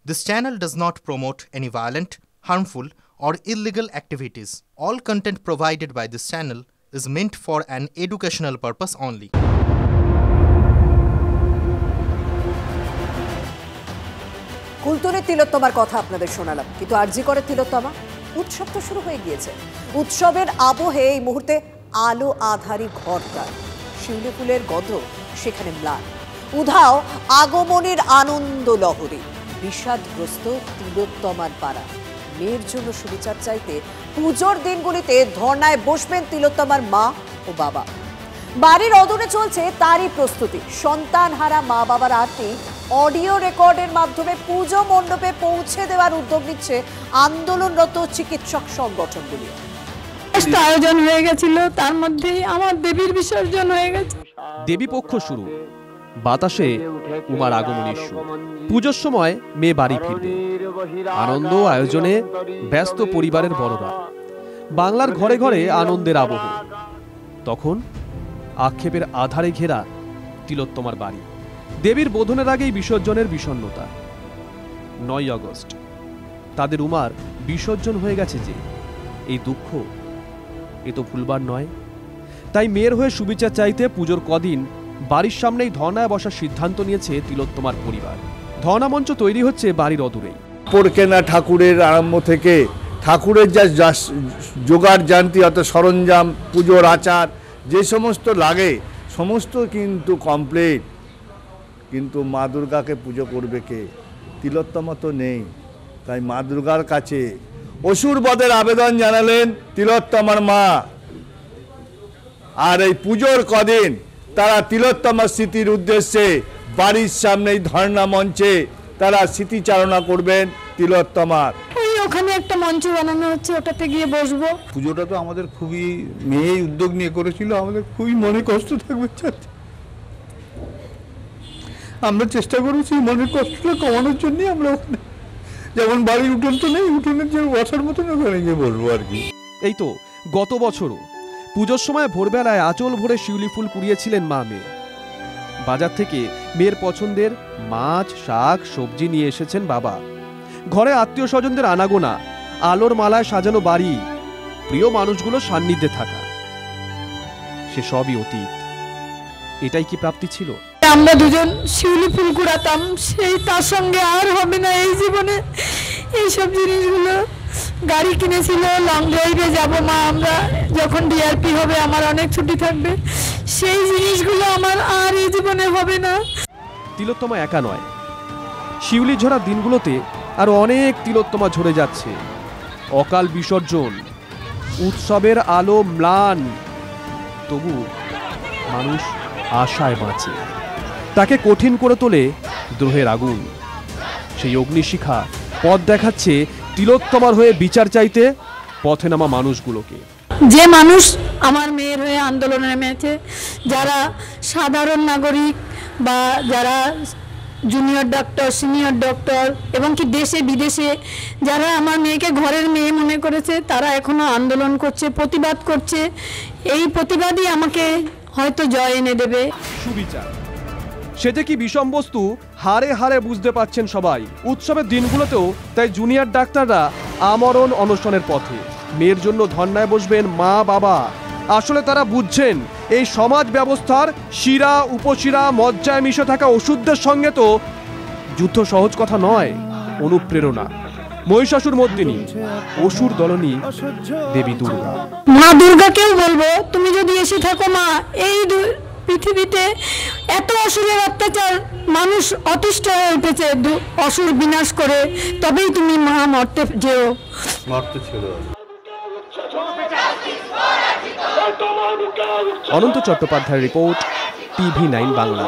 This channel does not promote any violent, harmful, or illegal activities. All content provided by this channel is meant for an educational purpose only. কুলতলে তিলোত্তমার কথা আপনাদের শোনালাম, কিন্তু আরজি করে তিলোত্তমা উৎসব তো শুরু হয়ে গিয়েছে। উৎসবের আবহে এই মুহূর্তে আলো আধারি ঘরটা, শিউলি ফুলের গন্ধ সেখানে ম্লান, উধাও আগমনের আনন্দ লহরী। বিষাদগ্রস্ত তিলোত্তমার পাড়া। মেয়ের জন্য সুবিচার চাইতে পুজোর দিনগুলিতে ধর্নায় বসবেন তিলোত্তমার মা ও বাবা। বাড়ির অদূরে চলছে তারই প্রস্তুতি। সন্তানহারা মা বাবার আরতি অডিও রেকর্ডের মাধ্যমে পুজো মণ্ডপে পৌঁছে দেওয়ার উদ্যোগ নিচ্ছে আন্দোলনরত চিকিৎসক সংগঠনগুলি। আয়োজন হয়ে গেছিল, তার মধ্যেই আমার দেবীর বিসর্জন হয়ে গেছে। দেবী পক্ষ শুরু, বাতাসে উমার আগমনের সুর। পুজোর সময় মেয়ে বাড়ি ফিরবে। আনন্দ আয়োজনে ব্যস্ত পরিবারের বড়রা। বাংলার ঘরে ঘরে আনন্দের আবহ। তখন আক্ষেপের আধারে ঘেরা তিলোত্তমার বাড়ি। দেবীর বোধনের আগেই বিসর্জনের বিষণ্ণতা। 9 আগস্ট তাদের উমার বিসর্জন হয়ে গেছে যে, এই দুঃখ এ তো ভুলবার নয়। তাই মেয়ের হয়ে সুবিচার চাইতে পুজোর কদিন বাড়ির সামনেই ধর্নায় বসার সিদ্ধান্ত নিয়েছে তিলোত্তমার পরিবার। ধর্না মঞ্চ তৈরি হচ্ছে বাড়ির অদূরেই। কেনা ঠাকুরের আরম্ভ থেকে ঠাকুরের যা জোগাড় জানতি, অর্থাৎ সরঞ্জাম, পুজোর আচার যে সমস্ত লাগে সমস্ত কিন্তু কমপ্লিট। কিন্তু মা দুর্গাকে পুজো করবে কে? তিলোত্তমা তো নেই। তাই মা দুর্গার কাছে অসুর বধের আবেদন জানালেন তিলোত্তমার মা। আর এই পুজোর কদিন তারা তিলোত্তমার স্মৃতির উদ্দেশ্যে বাড়ির সামনেই ধর্ণা মঞ্চে তারা স্মৃতিচারণা করবেন তিলোত্তমার। ওখানে একটা মঞ্চ বানানো হচ্ছে, ওটাতে গিয়ে বসবো। পুজোটা তো আমাদের খুবই মেয়ে উদ্যোগ নিয়ে করেছিল, আমাদের খুবই মনে কষ্ট থাকবে। আমরা চেষ্টা করেছি মনের কষ্টটা কমানোর জন্য। আমরা ওখানে যেমন বাড়ির উঠোন তো নেই, উঠোনের যে বসার মতন ওখানে গিয়ে বলবো আর কি। এই তো গত বছরও পুজোর সময় ভোরবেলায় আঁচল ভরে শিউলি ফুল কুড়িয়েছিলেন মা মেয়ে। বাজার থেকে মেয়ের পছন্দের মাছ, শাক, সবজি নিয়ে এসেছেন বাবা। ঘরে আত্মীয় স্বজনদের আনাগোনা, আলোর মালায় সাজানো বাড়ি, প্রিয় মানুষগুলো সান্নিধ্যে থাকা, সে সবই অতীত। এটাই কি প্রাপ্তি ছিল? আমরা দুজন শিউলি ফুল কুড়াতাম, সেই তার সঙ্গে আর হবে না এই জীবনে এইসব জিনিসগুলো। গাড়ি কিনেছিল, লং ড্রাইভে যাবো মা আমরা, যখন ডিআরপি হবে আমার অনেক ছুটি থাকবে, সেই জিনিসগুলো আমার আর এই জীবনে হবে না। তিলোত্তমা একা নয়, শিউলি ঝরা দিনগুলোতে আরো অনেক তিলোত্তমা ঝরে যাচ্ছে। অকাল বিসর্জন, উৎসবের আলো ম্লান, তবু মানুষ আশায় বাঁচে। তাকে কঠিন করে তোলে দ্রোহের আগুন। সেই অগ্নিশিখা পথ দেখাচ্ছে তিলোত্তমার হয়ে বিচার চাইতে পথে নামা মানুষগুলোকে। যে মানুষ আমার মেয়ের হয়ে আন্দোলনে নেমেছে, যারা সাধারণ নাগরিক বা যারা জুনিয়র ডক্টর, সিনিয়র ডক্টর, এবং কি দেশে বিদেশে যারা আমার মেয়েকে ঘরের মেয়ে মনে করেছে, তারা এখনো আন্দোলন করছে, প্রতিবাদ করছে। এই প্রতিবাদই আমাকে হয়তো জয় এনে দেবে। সুবিচার সে যে কি বিষম বস্তু হারে হারে বুঝতে পারছেন সবাই। উৎসবের দিনগুলোতেও তাই জুনিয়র ডাক্তাররা আমরণ অনশনের পথে। মেয়ের জন্য ধর্নায় বসবেন মা বাবা। আসলে তারা বুঝছেন এই সমাজ ব্যবস্থার শিরা উপশিরা মজ্জায় মিশে থাকা ওষুধদের সঙ্গে তো যুদ্ধ সহজ কথা নয়। অনুপ্রেরণা মহিষাসুর মর্দিনী, অসুর দলনী দেবী দুর্গা। মা দুর্গাকেও বলবো, তুমি যদি এসে থাকো মা, এই পৃথিবীতে এত অসুরের অত্যাচার, মানুষ অতিষ্ঠ হয়ে উঠেছে অসুর বিনাশ করে, তবেই তুমি মা মরতে যেও। মরতে ছিল। অনন্ত চট্টোপাধ্যায়ের রিপোর্ট, TV9 বাংলা।